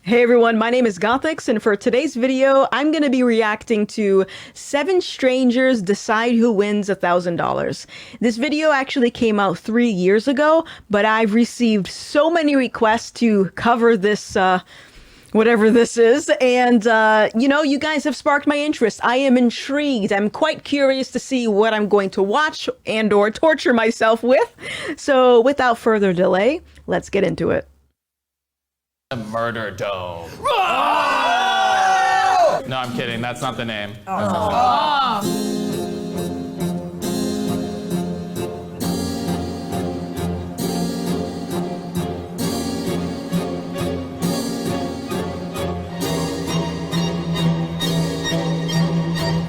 Hey everyone, my name is Gothix, and for today's video, I'm going to be reacting to 7 strangers decide who wins $1,000. This video actually came out 3 years ago, but I've received so many requests to cover this, whatever this is, and you guys have sparked my interest. I am intrigued. I'm quite curious to see what I'm going to watch and or torture myself with. So without further delay, let's get into it. The murder dome. No, I'm kidding. That's not the name.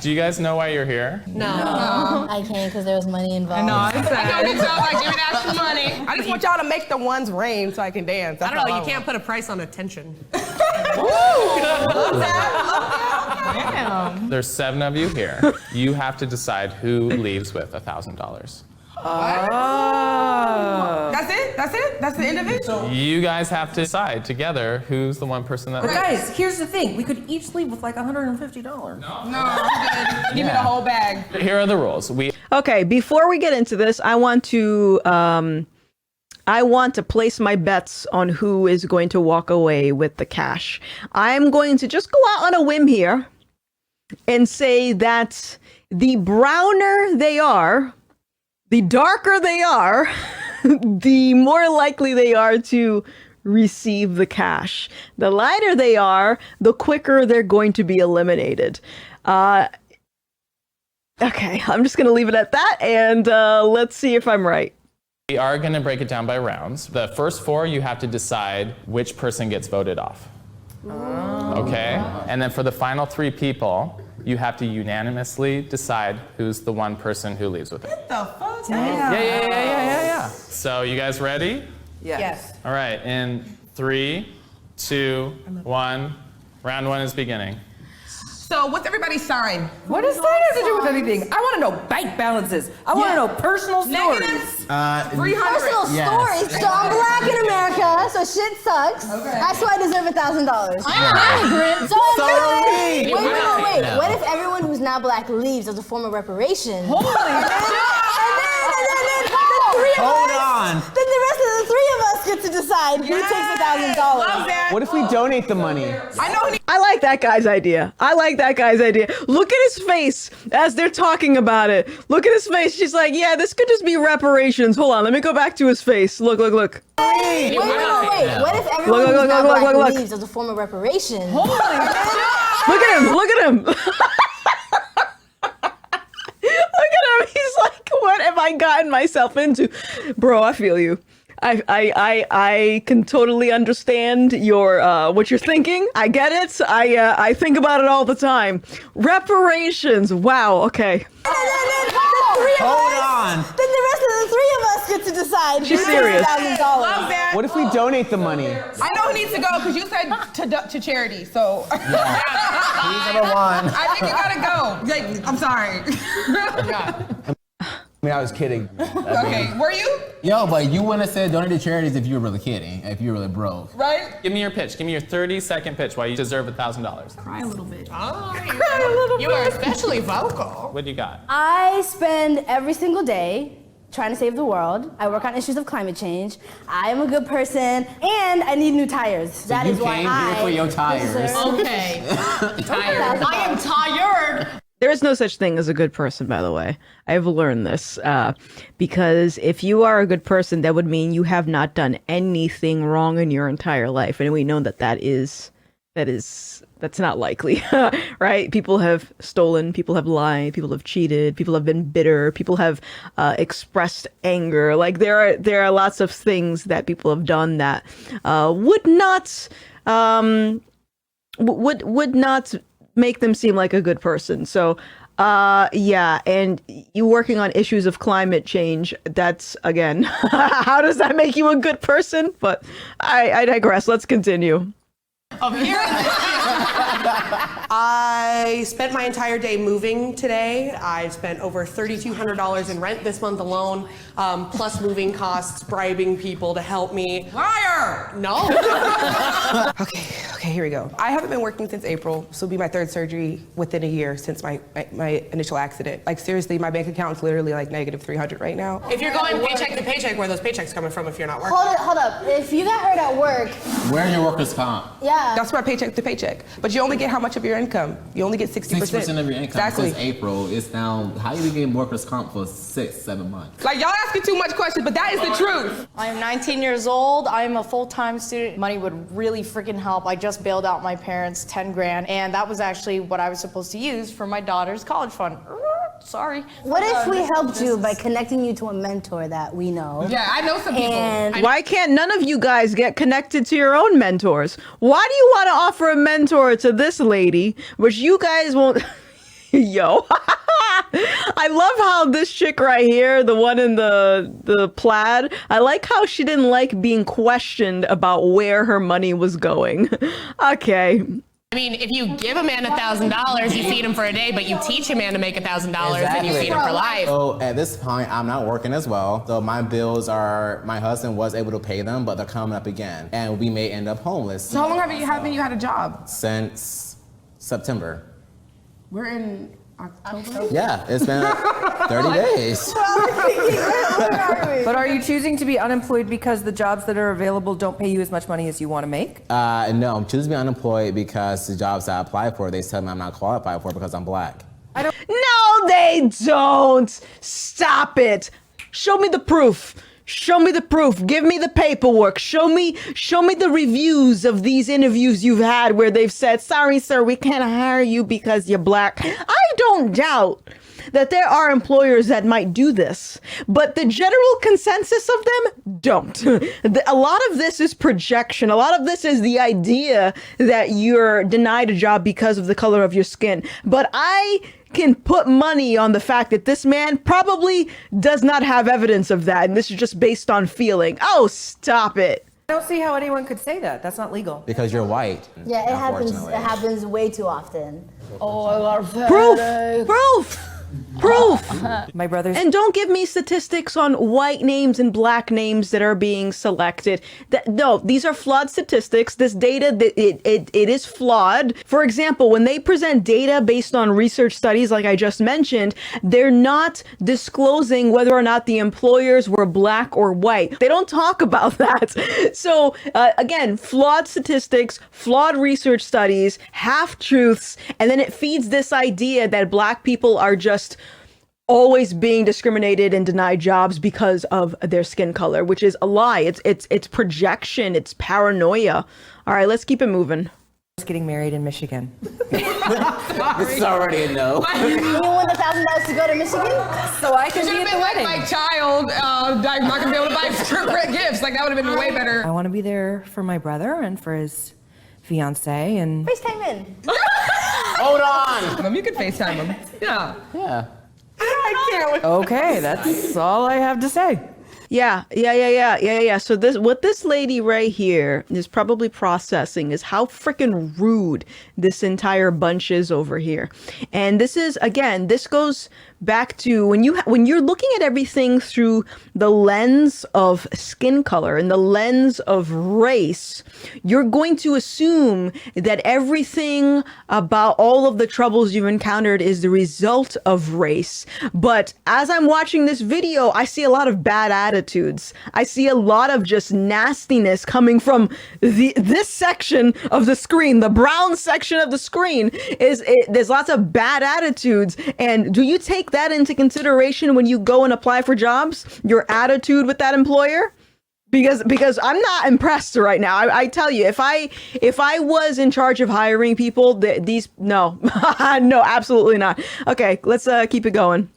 Do you guys know why you're here? No. I can't because there was money involved. I know, it's like, give me that extra money. I just want y'all to make the ones rain so I can dance. I don't know, you can't put a price on attention. Damn. There's 7 of you here. You have to decide who leaves with $1,000. That's it? That's it? That's the end of it? You guys have to decide together who's the one person that. But guys, here's the thing. We could each leave with like $150. No, I'm good. Give me the whole bag. Here are the rules. Okay, before we get into this, I want to place my bets on who is going to walk away with the cash. I'm going to just go out on a whim here and say that the browner they are, the darker they are, the more likely they are to receive the cash. The lighter they are, the quicker they're going to be eliminated. Okay, I'm just going to leave it at that, and let's see if I'm right. We are going to break it down by rounds. The first 4, you have to decide which person gets voted off. Okay? And then for the final 3 people, you have to unanimously decide who's the one person who leaves with it. What the fuck? Yeah. So you guys ready? Yes. All right, in 3, 2, 1, round 1 is beginning. So what's everybody's sign? What does that have to do with anything? I want to know bank balances. I want to know personal stories. Negatives? 300. Personal stories. So I'm black in America, so shit sucks. Okay. That's why I deserve $1,000. I'm an immigrant, so wait. What if everyone who's not black leaves as a form of reparation? Holy And then Hold on. Then the rest of the 3 of us get to decide who takes $1,000. Love that. What if we donate the money? I know I like that guy's idea. Look at his face as they're talking about it. Look at his face. She's like, yeah, this could just be reparations. Hold on, let me go back to his face. Look. Wait. What if everyone who's not black leaves as a form of reparation? Look at him. Look at him. He's like, what have I gotten myself into? Bro, I feel you. I can totally understand your what you're thinking. I get it. I think about it all the time. Reparations. Wow. Okay. Hold on. Then the rest of the 3 of us get to decide She's who serious. takes $1,000. Love that. What if we donate the money? I know who needs to go because you said to charity, so. He's number 1. I think you gotta go. Like, I'm sorry. I mean, I was kidding. Okay, were you? Yo, but you wouldn't have said donate to charities if you were really kidding, if you were really broke. Right? Give me your pitch. Give me your 30-second pitch why you deserve $1,000. Cry a little bit. You are especially vocal. What do you got? I spend every single day trying to save the world. I work on issues of climate change. I am a good person, and I need new tires. That you is why came here for your tires. Okay. Tired. I am tired. There is no such thing as a good person, by the way. I've learned this because if you are a good person, that would mean you have not done anything wrong in your entire life, and we know that's not likely, right? People have stolen, people have lied, people have cheated, people have been bitter, people have expressed anger. Like there are lots of things that people have done that would not make them seem like a good person. So yeah, and you working on issues of climate change, that's again how does that make you a good person? But I digress. Let's continue. I spent my entire day moving today. I spent over $3,200 in rent this month alone, plus moving costs, bribing people to help me. Liar! No. Okay. Okay, here we go. I haven't been working since April. This will be my 3rd surgery within a year since my initial accident. Like seriously, my bank account's literally like negative 300 right now. If you're going paycheck to paycheck, where are those paychecks coming from if you're not working? Hold up. If you got hurt at work, Where's your workers' comp? yeah. That's my paycheck to paycheck. But you only get how much of your income? You only get 60%. 6% of your income. Exactly. Since April, it's now, how you getting workers' comp for 6-7 months? Like y'all asking too much questions, but that is the truth. I'm 19 years old. I'm a full-time student. Money would really freaking help. I just bailed out my parents 10 grand, and that was actually what I was supposed to use for my daughter's college fund. Sorry. What if we helped you by connecting you to a mentor that we know? Yeah, I know some people. And Why can't none of you guys get connected to your own mentors? Why do you want to offer a mentor to this lady, which you guys won't? Yo. I love how this chick right here, the one in the plaid, I like how she didn't like being questioned about where her money was going. Okay. I mean, if you give a man $1,000, you feed him for a day, but you teach a man to make $1,000 and you feed him for life. So at this point, I'm not working as well. So my bills are, my husband was able to pay them, but they're coming up again. And we may end up homeless. So how long haven't you had a job? Since September. We're in October. Yeah, it's been 30 days. But are you choosing to be unemployed because the jobs that are available don't pay you as much money as you want to make? No, I'm choosing to be unemployed because the jobs I apply for, they tell me I'm not qualified for because I'm black. No, they don't. Stop it. Show me the proof. Show me the proof. Give me the paperwork. Show me the reviews of these interviews you've had where they've said, sorry, sir, we can't hire you because you're black. I don't doubt that there are employers that might do this, but the general consensus of them don't. A lot of this is projection. A lot of this is the idea that you're denied a job because of the color of your skin. But I can put money on the fact that this man probably does not have evidence of that, and this is just based on feeling. Oh, stop it. I don't see how anyone could say that. That's not legal. Because you're white. yeah, it happens. unfortunately. It happens way too often. Oh, I got a Proof. My brother's. And don't give me statistics on white names and black names that are being selected. No, these are flawed statistics. This data, it is flawed. For example, when they present data based on research studies, like I just mentioned, they're not disclosing whether or not the employers were black or white. They don't talk about that. So again, flawed statistics, flawed research studies, half-truths, and then it feeds this idea that black people are just always being discriminated and denied jobs because of their skin color, which is a lie. It's projection. It's paranoia. All right, let's keep it moving. Getting married in Michigan. This is already a no. You want $1,000 to go to Michigan? So I can Should be have at been the like wedding. my child, like not gonna be able to buy gingerbread gifts. Like that would have been way better. I want to be there for my brother and for his fiance and. FaceTime in. Hold on. You could FaceTime him. Yeah. Yeah. I can't wait. Okay, that's all I have to say. Yeah. So what this lady right here is probably processing is how freaking rude this entire bunch is over here. And this is, again, this goes back to when you're looking at everything through the lens of skin color and the lens of race, you're going to assume that everything about all of the troubles you've encountered is the result of race. But as I'm watching this video, I see a lot of bad attitudes. I see a lot of just nastiness coming from this section of the screen. The brown section of the screen there's lots of bad attitudes. And do you take that into consideration when you go and apply for jobs? Your attitude with that employer? Because I'm not impressed right now. I tell you, if I was in charge of hiring people, no, no, absolutely not. Okay, let's keep it going.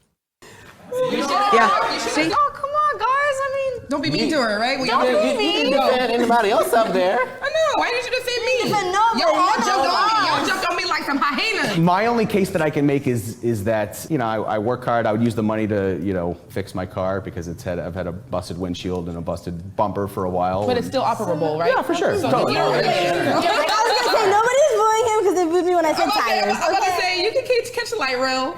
Yeah. See? Oh, come on, guys. I mean, don't be mean to her, right? You didn't defend anybody else up there. I know. Why did you just say me? Y'all Y'all jumped on me like some hyenas. My only case that I can make is that, you know, I work hard. I would use the money to, you know, fix my car because I've had a busted windshield and a busted bumper for a while. But it's still operable, right? Yeah, for sure. Totally. I was gonna say nobody's booing him because they booed me when I said tires. I'm about to say you can catch the light rail.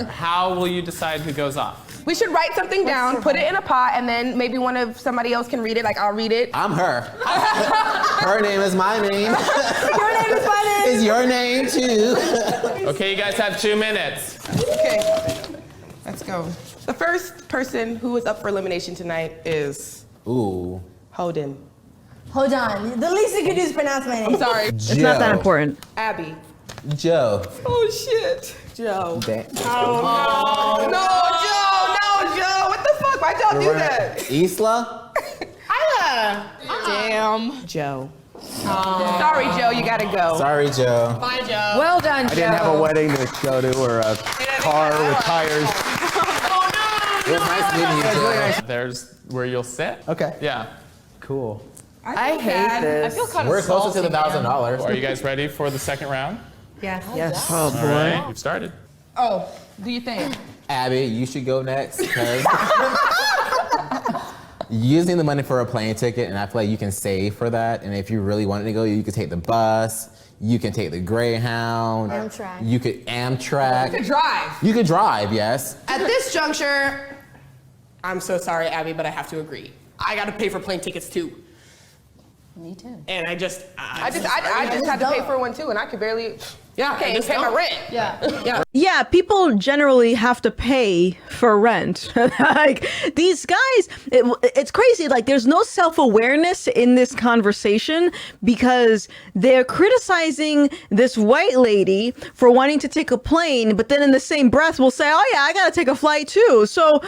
How will you decide who goes off? We should write something down, put it in a pot, and then maybe somebody else can read it. Like I'll read it. I'm her. Her name is my name. Your name is my name. Is your name too? Okay, you guys have 2 minutes. Okay, let's go. The first person who is up for elimination tonight is Holden. Hold on. The least you can do is pronounce my name. I'm sorry. It's not that important. Abby. Joe. Oh shit. Joe. Damn. Oh no, Joe. What the fuck? Why'd y'all do that? Isla? Damn. Joe. Sorry, Joe. You gotta go. Sorry, Joe. Bye, Joe. Well done, Joe. I didn't have a wedding to go to or a car with tires. It was nice meeting you, Joe. There's where you'll sit. Okay. Yeah. Cool. I hate this. I feel kind of We're closer to the salty, man. $1,000. Are you guys ready for the second round? Yes. Yes. Oh boy. All right, we've started. Oh, do you think? Abby, you should go next because using the money for a plane ticket, and I feel like you can save for that. And if you really wanted to go, you could take the bus, you can take the Greyhound, Amtrak. you could Amtrak. To drive. You could drive, yes. At this juncture, I'm so sorry, Abby, but I have to agree. I gotta pay for plane tickets too. Me too. And I just I just had to pay for one too, and I could barely. I Pay just my don't. rent. Yeah. Yeah, people generally have to pay for rent. Like these guys, it's crazy. Like there's no self-awareness in this conversation because they're criticizing this white lady for wanting to take a plane, but then in the same breath will say, "Oh yeah, I gotta take a flight too." So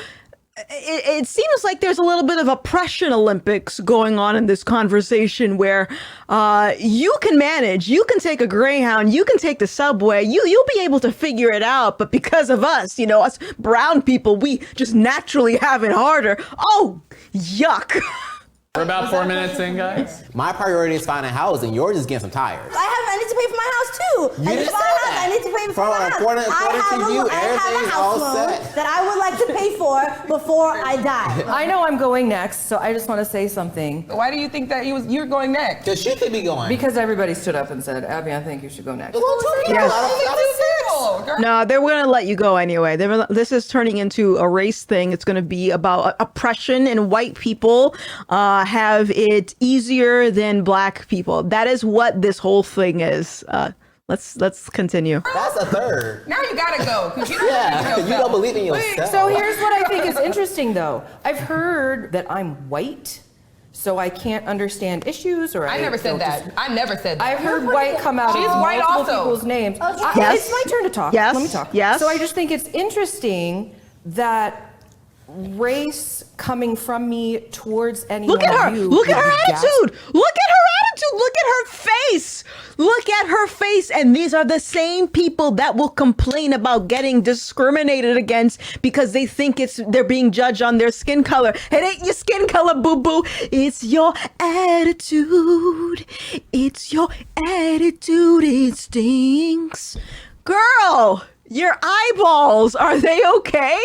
it seems like there's a little bit of oppression Olympics going on in this conversation where you can manage, you can take a Greyhound, you can take the subway, you'll be able to figure it out, but because of us, us brown people, we just naturally have it harder. Oh, yuck. We're about 4 minutes in, guys. My priority is finding housing. Yours is getting some tires. I need to pay for my house too. You didn't say that. I need to pay for my house. According to you, I have everything's a all house loan set. that I would like to pay for before I die. I know I'm going next, so I just want to say something. Why do you think that you're going next? Because she could be going. Because everybody stood up and said, Abby, I think you should go next. No, they're going to let you go anyway. This is turning into a race thing. It's going to be about oppression, and white people have it easier than black people. That is what this whole thing is. Let's continue. That's a third. Now you gotta go, because you don't believe in Yeah, yourself. you don't believe in yourself. So here's what I think is interesting, though. I've heard that I'm white, so I can't understand issues, or I never said that. I never said that. I've heard white come out She's in white multiple also. people's names. Yes. It's my turn to talk. Yes. Let me talk. Yes. So I just think it's interesting that race coming from me towards anyone. Look at her. Look at her attitude. Look at her attitude. Look at her face. Look at her face. And these are the same people that will complain about getting discriminated against because they think they're being judged on their skin color. It ain't your skin color, boo-boo. It's your attitude. It's your attitude. It stinks. Girl, your eyeballs, are they okay?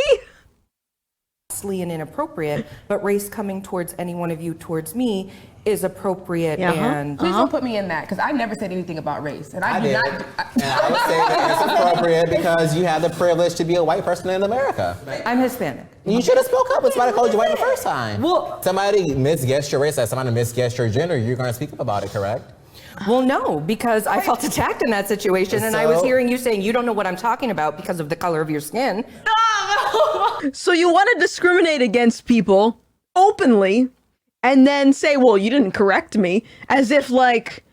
And inappropriate, but race coming towards any one of you towards me is appropriate. And Please don't put me in that, because I never said anything about race, and I do did. not. And I would say that it's appropriate because you have the privilege to be a white person in America. I'm Hispanic. You should have spoke up when somebody called you white the first time. Well- somebody misguessed your race, like somebody misguessed your gender, you're going to speak up about it, correct? Well, no, because I felt attacked in that situation, and I was So? hearing you saying you don't know what I'm talking about because of the color of your skin. So you want to discriminate against people openly and then say, well, you didn't correct me, as if like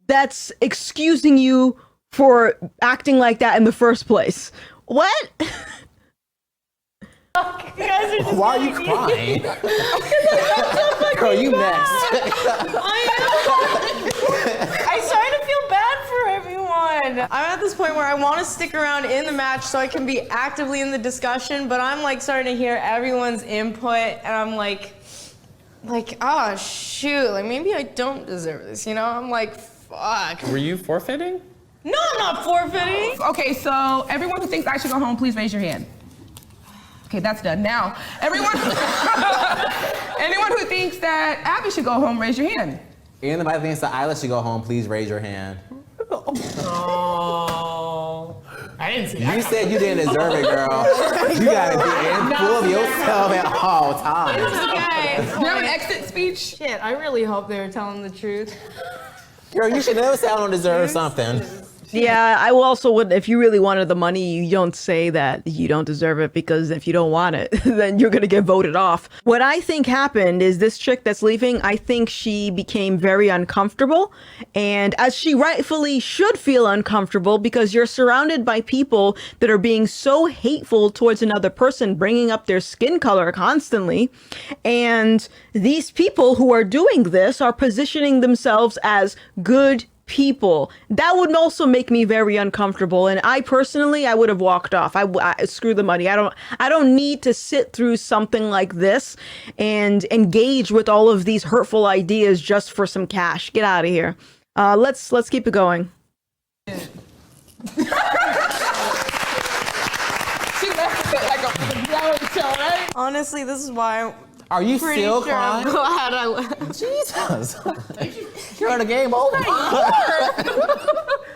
that's excusing you for acting like that in the first place. What? Why are you crying? Girl, you next. I started to feel bad for everyone. I'm at this point where I want to stick around in the match so I can be actively in the discussion, but I'm like starting to hear everyone's input, and I'm like, oh shoot, like maybe I don't deserve this, I'm like, fuck. Were you forfeiting? No, I'm not forfeiting. Okay, so everyone who thinks I should go home, please raise your hand. Okay, that's done. Now, anyone who thinks that Abby should go home, raise your hand. Anybody thinks that Isla should go home, please raise your hand. Oh. I I didn't say that. You said you didn't deserve it, girl. You gotta be full of yourself at all times. Okay. Do you have an exit speech? Shit, I really hope they were telling the truth. Girl, you should never say I don't deserve something. Yeah, I also would, if you really wanted the money, you don't say that you don't deserve it, because if you don't want it, then you're going to get voted off. What I think happened is this chick that's leaving, I think she became very uncomfortable, and as she rightfully should feel uncomfortable, because you're surrounded by people that are being so hateful towards another person, bringing up their skin color constantly. And these people who are doing this are positioning themselves as good people. That would also make me very uncomfortable, and I personally, I would have walked off. I screw the money. I don't need to sit through something like this and engage with all of these hurtful ideas just for some cash. Get out of here. Let's keep it going. She left it like a reality show, right? Honestly, this is why Are you pretty still sure I'm crying? glad I left. Jesus. You're the game over.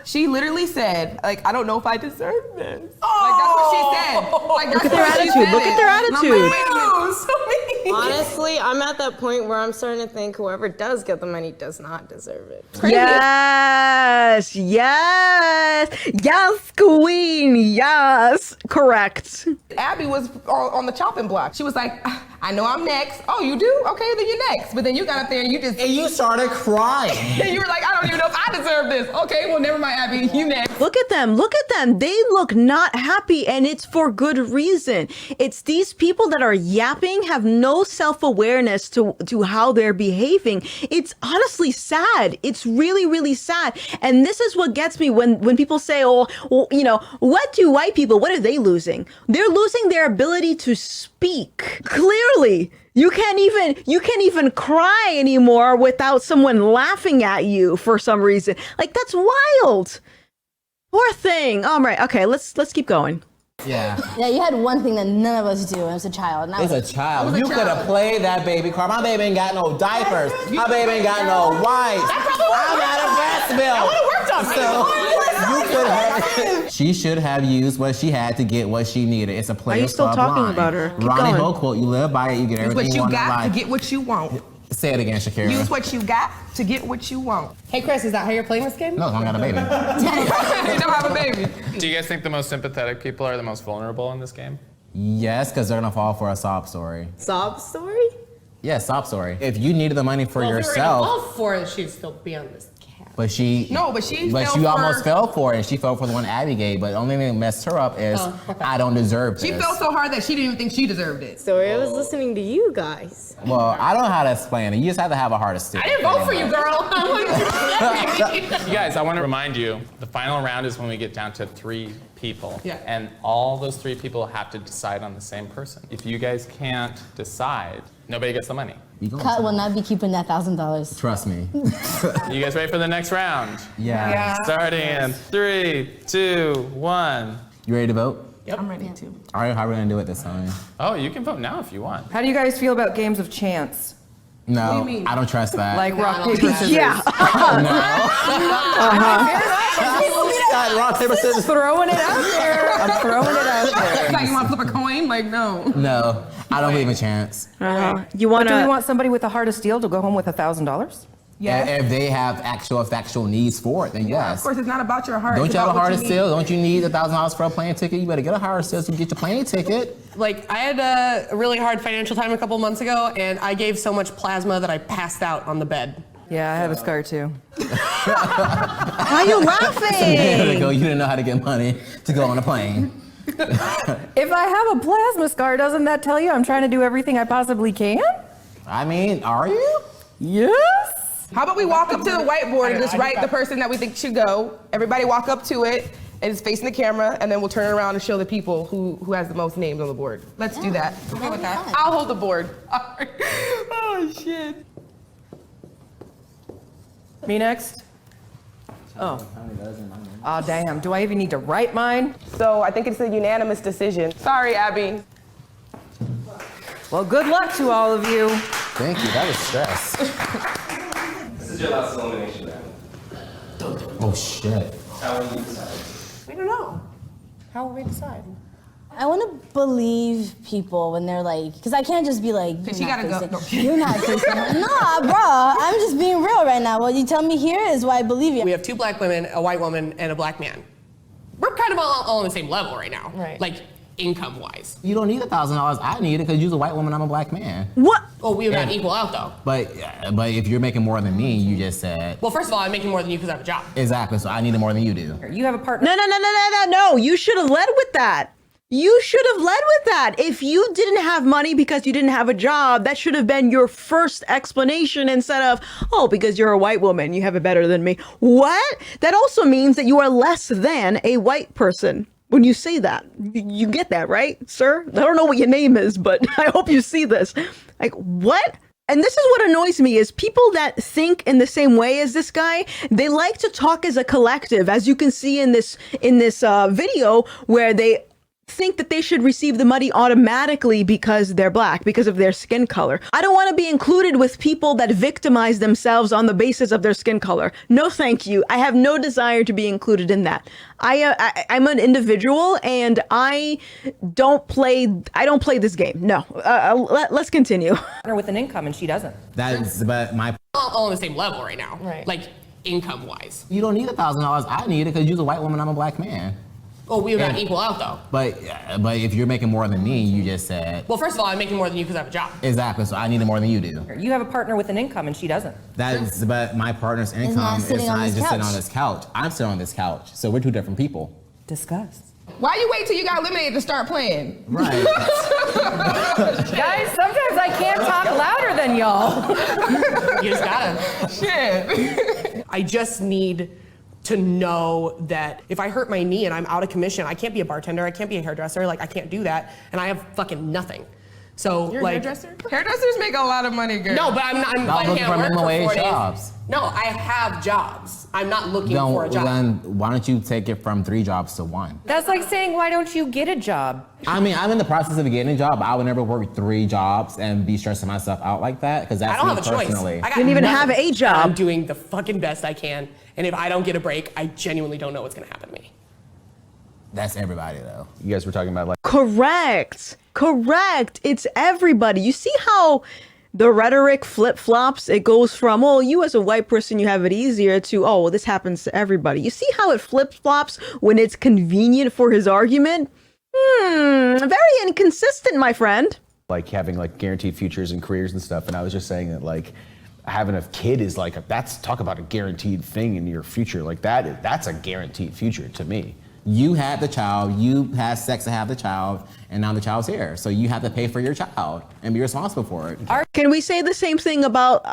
She literally said, like, I don't know if I deserve this. Like, that's what she said. Like, that's Look at their what she attitude. said. Look at their And I'm attitude. like, wait a minute. So mean. Honestly, I'm at that point where I'm starting to think whoever does get the money does not deserve it. Yes, queen, yes, correct. Abby was on the chopping block. She was like, I know I'm next. Oh, you do? Okay, then you're next. But then you got up there and you just... And you started crying. And you were like, I don't even know if I deserve this. Okay, well, never mind, Abby. You next. Look at them. They look not happy, and it's for good reason. It's these people that are yapping, have no self-awareness to how they're behaving. It's honestly sad. It's really, really sad. And this is what gets me when people say, oh, well, you know, what do white people, what are they losing? They're losing their ability to speak. Clearly. You can't even cry anymore without someone laughing at you for some reason. Like, that's wild. Poor thing. All right. Okay. Let's keep going. Yeah. Yeah, you had one thing that none of us do, and it was a child. And It's a child. You could have played that baby car. My baby ain't got no diapers. My baby ain't got no wipes. I'm at a breast milk. You could have. She should have used what she had to get what she needed. It's a Why are you Players still Club talking line. about her? Keep Ronnie going. Ho quote, you live by it, you get Use everything what you you want in got to life. get what you want. Say it again, Shakira. Use what you got to get what you want. Hey, Chris, is that how you're playing this game? No, I got a baby. You don't have a baby. Do you guys think the most sympathetic people are the most vulnerable in this game? Yes, because they're gonna fall for a sob story. Sob story? Yeah, sob story. If you needed the money for yourself, Well, for it, she'd still be on this cap. but she almost fell for it, and she fell for the one Abby gave. But the only thing that messed her up is I don't deserve this. She felt so hard that she didn't even think she deserved it. Story, I was listening to you guys. Well, I don't know how to explain it. You just have to have a heart of steel. I didn't vote for you, girl. You guys, I want to remind you, the final round is when we get down to 3 people. Yeah. And all those 3 people have to decide on the same person. If you guys can't decide, nobody gets the money. Cut will not be keeping that $1,000. Trust me. You guys ready for the next round? Yeah. Starting in 3, 2, 1. You ready to vote? Yep. I'm ready to. All right, how are we gonna do it this time? Oh, you can vote now if you want. How do you guys feel about games of chance? No, do you mean? I don't trust that. Like rock, paper, scissors? Yeah. Rock, paper, scissors. Throwing it out there. I'm throwing it out there. Like, you want to flip a coin? Like, no. No, I don't believe in chance. You But do we wanna? want somebody with a heart of steel to go home with $1,000? Yeah. If they have factual needs for it, then yes. Of course, it's not about your heart. Don't it's you have a about what heart of you steel? Don't you need $1,000 for a plane ticket? You better get a heart of steel so you can get your plane ticket. Like, I had a really hard financial time a couple months ago, and I gave so much plasma that I passed out on the bed. Yeah, I have a scar too. Why are you There laughing? you go. You didn't know how to get money to go on a plane. If I have a plasma scar, doesn't that tell you I'm trying to do everything I possibly can? I mean, are you? Yes. How about we walk up to the whiteboard and just write the person that we think should go. Everybody walk up to it and it's facing the camera, and then we'll turn around and show the people who has the most names on the board. Let's do that. Okay with that? I'll hold the board. Oh, shit. Me next? Oh. Oh, damn. Do I even need to write mine? So I think it's a unanimous decision. Sorry, Abby. Well, good luck to all of you. Thank you. That was stress. This is your last elimination round. Oh shit. How will you decide? We don't know. How will we decide? I want to believe people when they're like, because I can't just be like, She gotta go. No. You're not facing. Nah, bro, I'm just being real right now. What you tell me here is why I believe you. We have 2 black women, a white woman, and a black man. We're kind of all on the same level right now. Right. Like, income-wise. You don't need $1,000. I need it because you're a white woman. I'm a black man. What? Well, we would not equal out, though. But if you're making more than me, you just said. Well, first of all, I'm making more than you because I have a job. Exactly. So I need it more than you do. You have a partner. No. You should have led with that. You should have led with that. If you didn't have money because you didn't have a job, that should have been your first explanation instead of, oh, because you're a white woman, you have it better than me. What? That also means that you are less than a white person. When you say that, you get that, right, sir? I don't know what your name is, but I hope you see this. Like, what? And this is what annoys me is people that think in the same way as this guy, they like to talk as a collective, as you can see in this video where they think that they should receive the money automatically because they're black, because of their skin color. I don't want to be included with people that victimize themselves on the basis of their skin color. No, thank you. I have no desire to be included in that. I'm an individual and I don't play this game. No, let's continue. With an income and she doesn't. But my. All on the same level right now. Right. Like, income-wise. You don't need $1,000. I need it because you're a white woman. I'm a black man. Well, we would not equal out, though. But if you're making more than me, you just said. Well, first of all, I'm making more than you because I have a job. Exactly. So I need it more than you do. You have a partner with an income and she doesn't. But my partner's income not is sitting on not this just sitting couch. on this couch. I'm sitting on this couch. So we're 2 different people. Discuss. Why you wait till you got eliminated to start playing? Right. Guys, sometimes I can't talk louder than y'all. You just gotta. Shit. I just need to know that if I hurt my knee and I'm out of commission, I can't be a bartender, I can't be a hairdresser, like I can't do that, and I have fucking nothing. So You're like, a hairdresser? Hairdressers make a lot of money, girl. no, but I'm not. Not I looking can't for work minimum for wage 4 days. jobs. No, I have jobs. I'm not looking for a job. Then why don't you take it from 3 jobs to 1? That's like saying, why don't you get a job? I mean, I'm in the process of getting a job, but I would never work 3 jobs and be stressing myself out like that because that's I don't me have a choice. personally. I got Didn't even nothing. have a job. I'm doing the fucking best I can, and if I don't get a break, I genuinely don't know what's gonna happen to me. That's everybody though. You guys were talking about like. Correct. It's everybody. You see how the rhetoric flip-flops? It goes from, oh, you as a white person, you have it easier to, oh, well, this happens to everybody. You see how it flip-flops when it's convenient for his argument? Very inconsistent, my friend. Like having like guaranteed futures and careers and stuff, and I was just saying that like having a kid is like that's talk about a guaranteed thing in your future. Like that's a guaranteed future to me. You had the child, you had sex to have the child, and now the child's here. So you have to pay for your child and be responsible for it. Can we say the same thing about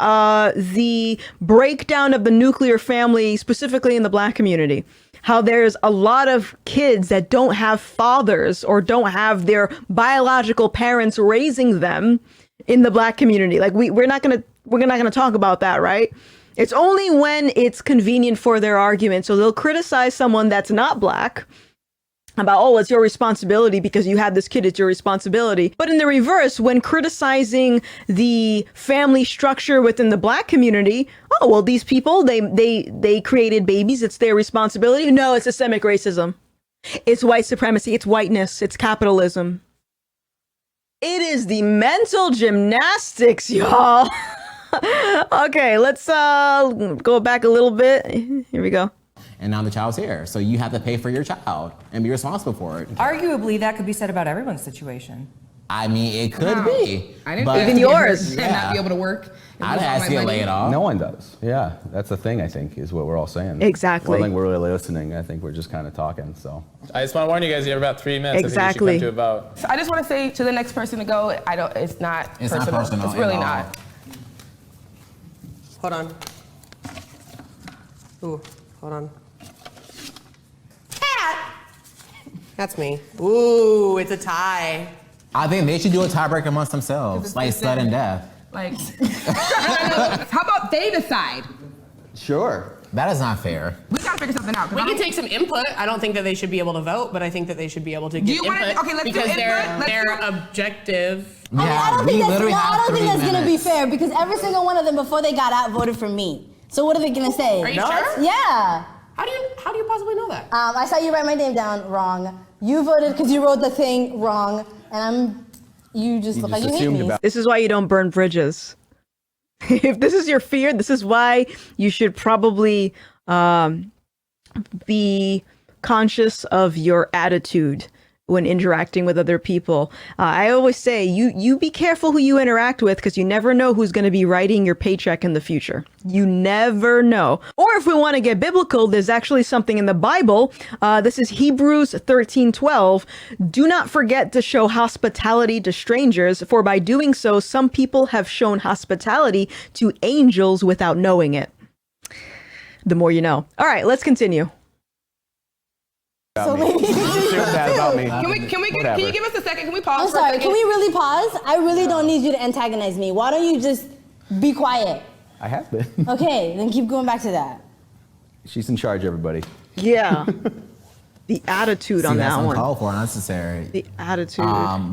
the breakdown of the nuclear family, specifically in the black community? How there's a lot of kids that don't have fathers or don't have their biological parents raising them in the black community. Like we're not gonna talk about that, right? It's only when it's convenient for their argument. So they'll criticize someone that's not black about, oh, it's your responsibility because you had this kid, it's your responsibility. But in the reverse, when criticizing the family structure within the black community, oh, well, these people, they created babies, it's their responsibility. No, it's systemic racism. It's white supremacy, it's whiteness, it's capitalism. It is the mental gymnastics, y'all. Okay, let's go back a little bit. Here we go. And now the child's here. So you have to pay for your child and be responsible for it. Arguably, that could be said about everyone's situation. I mean, it could be. I didn't but think Even yours. and not be able to work. and I'd lose all ask my you to money. lay it off. No one does. Yeah, that's the thing. I think is what we're all saying. Exactly. I don't think we're really listening. I think we're just kind of talking. So I just want to warn you guys, you have about 3 minutes. Exactly. I think you should come to a vote. So I just want to say to the next person to go, it's not It's personal. not personal It's really at all. not. Hold on. Ooh, hold on. Cat! That's me. Ooh, it's a tie. I think they should do a tiebreaker amongst themselves, like sudden death. Like, how about they decide? sure. That is not fair. We gotta figure something out. 'cause We I can don't- take some input. I don't think that they should be able to vote, but I think that they should be able to Do give you wanna- input okay, let's do because input. Let's they're do- objective. I don't think that's, literally no, I have don't think 3 that's gonna be minutes. fair because every single one of them before they got out voted for me. So what are they gonna say? Are you sure? Yeah. How do you possibly know that? I saw you write my name down wrong. You voted because you wrote the thing wrong, and you just look like you hate me. This is why you don't burn bridges. If this is your fear, this is why you should probably be conscious of your attitude when interacting with other people. I always say, you be careful who you interact with, because you never know who's going to be writing your paycheck in the future. You never know. Or if we want to get biblical, there's actually something in the Bible. This is Hebrews 13:12. Do not forget to show hospitality to strangers, for by doing so, some people have shown hospitality to angels without knowing it. The more you know. All right, let's continue. So maybe Can you give us a second? Can we pause? I'm sorry. Can we really pause? I really don't need you to antagonize me. Why don't you just be quiet? I have been. Okay, then keep going back to that. She's in charge, everybody. Yeah. The attitude on that one. Uncalled for, unnecessary. The attitude.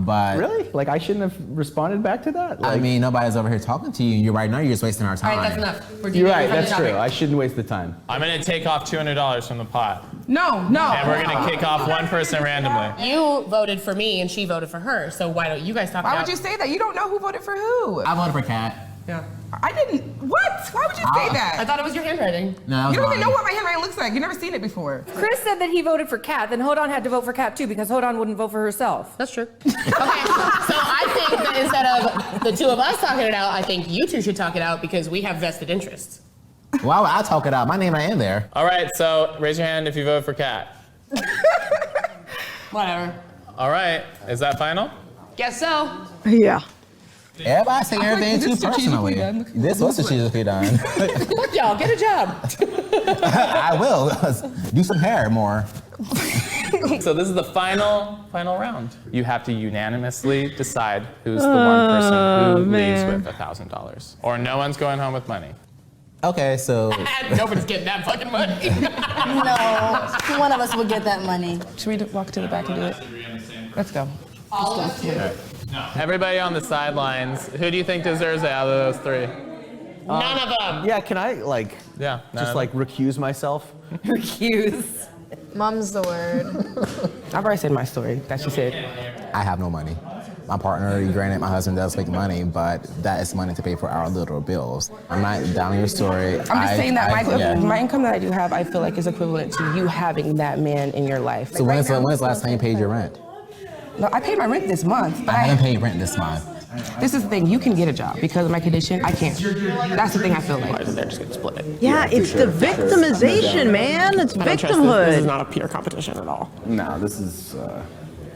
But Really? Like, I shouldn't have responded back to that? I Like, mean, nobody's over here talking to you. You're right now. You're just wasting our time. All right, that's enough. you're right, that's true. I shouldn't waste the time. I'm gonna take off $200 from the pot, No. and we're gonna kick off one person randomly. You voted for me and she voted for her, so why don't you guys talk Why about would you say that? You don't know who voted for who. I voted for Kat. Yeah. I didn't. What? Why would you say I that? thought it was your handwriting. No, that was You don't even mine. know what my handwriting looks like. You've never seen it before. Chris said that he voted for Kat, then Hodon had to vote for Kat too because Hodon wouldn't vote for herself. That's true. Okay, so I think that instead of the two of us talking it out, I think you two should talk it out because we have vested interests. Why would I talk it out? My name ain't in there. All right, so raise your hand if you vote for Kat. Whatever. All right, is that final? Guess so. Yeah. Everybody say everything too this strategically personally. done. This was strategically done. Fuck y'all, get a job. I will. Do some hair more. So this is the final round. You have to unanimously decide who's the one person who leaves with $1,000, or no one's going home with money. Okay, so Nobody's getting that fucking money. No, one of us will get that money. Should we walk to the back and do it? Let's go. Everybody on the sidelines, who do you think deserves it out of those three? None of them. Yeah, can I, like, Yeah, just, like, recuse myself? Recuse. Mum's the word. I've already said my story. That she said. I have no money. My partner, granted, my husband does make money, but that is money to pay for our little bills. I'm not down your story. I'm just saying that my income that I do have, I feel like is equivalent to you having that man in your life. So when's the last time you paid your rent? No, I paid my rent this month, but I haven't paid rent this month. this is the thing. You can get a job because of my condition. I can't. That's the thing I feel like. They're just gonna split it. Yeah, it's the victimization, man. It's I don't trust this. This is victimhood. not a peer competition at all. No, this is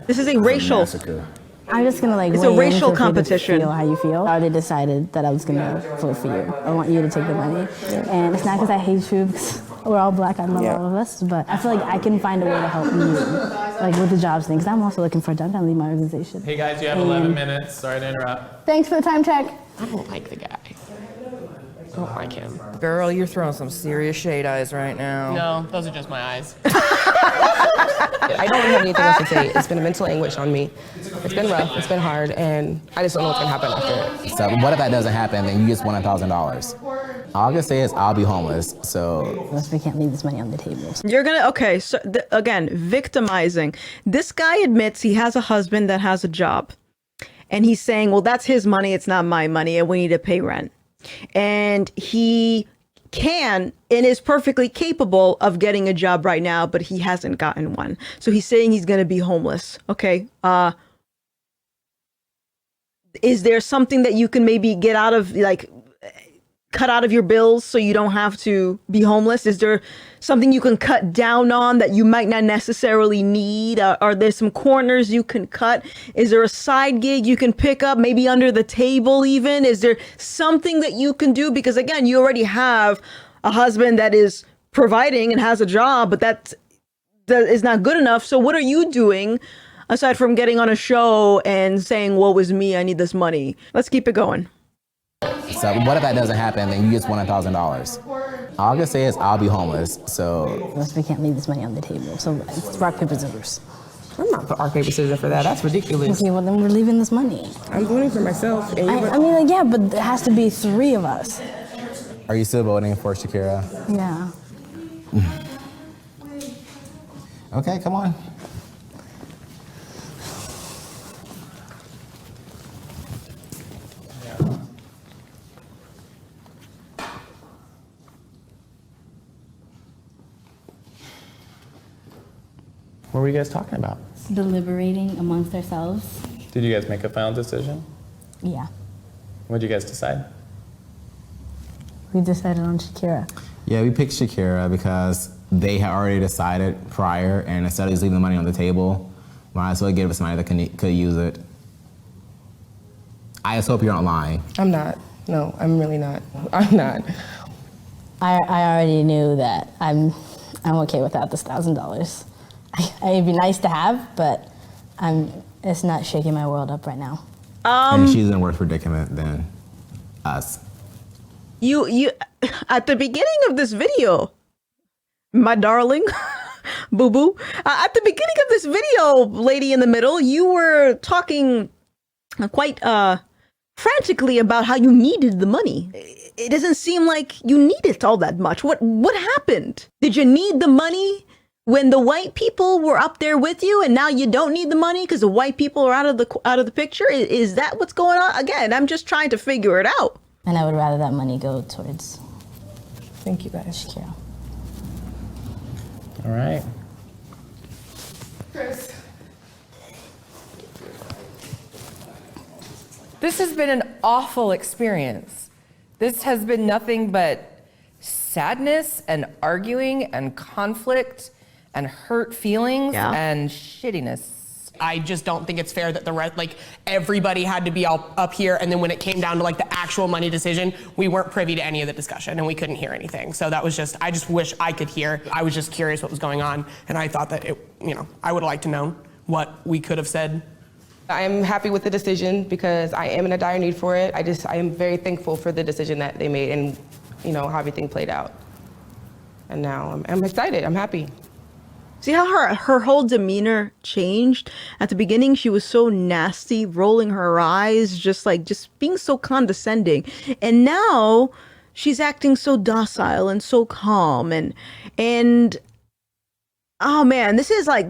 This is a racial. massacre. I'm just gonna like. It's a weigh in racial for you to competition. Feel how you feel. I already decided that I was gonna vote for you. I want you to take the money, and it's not because I hate you. Because we're all black. I love all of us, but I feel like I can find a way to help you, like with the jobs thing. Because I'm also looking for a job. I'm leaving my organization. Hey guys, you have 11 minutes. Sorry to interrupt. Thanks for the time check. I don't like the guy. I don't like him. Girl, you're throwing some serious shade eyes right now. No, those are just my eyes. I don't really have anything else to say. It's been a mental anguish on me. It's been rough. It's been hard, and I just don't know what's gonna happen after it. So what if that doesn't happen? Then you just won $1,000. All I can say is I'll be homeless. So We can't leave this money on the table. You're gonna, okay, so again, victimizing. This guy admits he has a husband that has a job. And he's saying, well, that's his money, it's not my money, and we need to pay rent. And he can and is perfectly capable of getting a job right now, but he hasn't gotten one. So he's saying he's gonna be homeless. Okay. Is there something that you can maybe get out of, like, cut out of your bills so you don't have to be homeless? Is there something you can cut down on that you might not necessarily need? Are there some corners you can cut? Is there a side gig you can pick up, maybe under the table even? Is there something that you can do? Because again, you already have a husband that is providing and has a job, but that is not good enough. So what are you doing aside from getting on a show and saying, woe is me, I need this money? Let's keep it going. So what if that doesn't happen? Then you just won $1,000. All I can say is I'll be homeless. So We can't leave this money on the table. So it's rock, paper, scissors. I'm not the rock, paper, scissors for that. That's ridiculous. Okay, well then we're leaving this money. I'm voting for myself. And I mean, like, yeah, but it has to be three of us. are you still voting for Shakira? Yeah. Okay, come on. What were you guys talking about? Deliberating amongst ourselves. Did you guys make a final decision? Yeah. What did you guys decide? We decided on Shakira. Yeah, we picked Shakira because they had already decided prior, and instead of just leaving the money on the table, might as well give us money that could use it. I just hope you're not lying. I'm not. No, I'm really not. I'm not. I already knew that I'm okay without this $1,000. It'd be nice to have, but it's not shaking my world up right now. And she's in a worse predicament than us. You at the beginning of this video, my darling, boo-boo, at the beginning of this video, lady in the middle, you were talking quite frantically about how you needed the money. It doesn't seem like you need it all that much. What happened? Did you need the money when the white people were up there with you, and now you don't need the money because the white people are out of the picture? Is that what's going on? Again, I'm just trying to figure it out. And I would rather that money go towards. Thank you, guys. Shakira. All right. Chris. This has been an awful experience. This has been nothing but sadness and arguing and conflict and hurt feelings and shittiness. I just don't think it's fair that everybody had to be all up here, and then when it came down to like the actual money decision, we weren't privy to any of the discussion and we couldn't hear anything. So that was I just wish I could hear. I was just curious what was going on, and I thought that I would have liked to know what we could have said. I am happy with the decision because I am in a dire need for it. I am very thankful for the decision that they made and how everything played out. And now I'm excited, I'm happy. See how her whole demeanor changed? At the beginning, she was so nasty, rolling her eyes, just being so condescending. And now she's acting so docile and so calm and oh man, this is a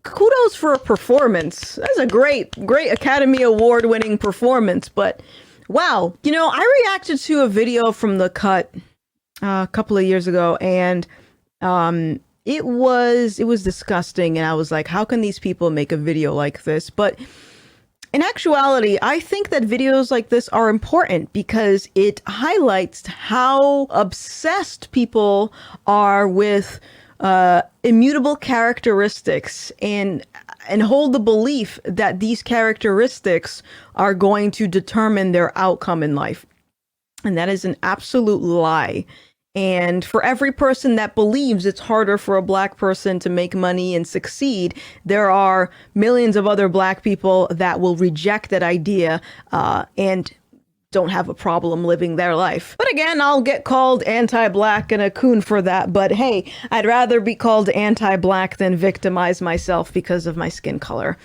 kudos for a performance. That's a great Academy Award winning performance. But wow, I reacted to a video from The Cut a couple of years ago, and it was disgusting, and I was like, how can these people make a video like this? But in actuality, I think that videos like this are important because it highlights how obsessed people are with immutable characteristics and hold the belief that these characteristics are going to determine their outcome in life. And that is an absolute lie. And for every person that believes it's harder for a black person to make money and succeed, there are millions of other black people that will reject that idea and don't have a problem living their life. But again, I'll get called anti-black and a coon for that. But hey, I'd rather be called anti-black than victimize myself because of my skin color.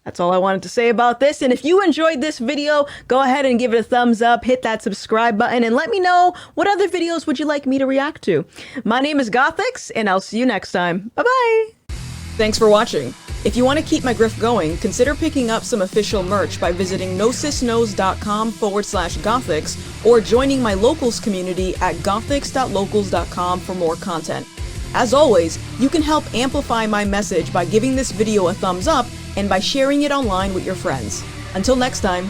That's all I wanted to say about this. And if you enjoyed this video, go ahead and give it a thumbs up, hit that subscribe button, and let me know what other videos would you like me to react to. My name is Gothix, and I'll see you next time. Bye-bye. Thanks for watching. If you want to keep my grift going, consider picking up some official merch by visiting nosisnos.com/Gothix or joining my locals community at gothix.locals.com for more content. As always, you can help amplify my message by giving this video a thumbs up and by sharing it online with your friends. Until next time.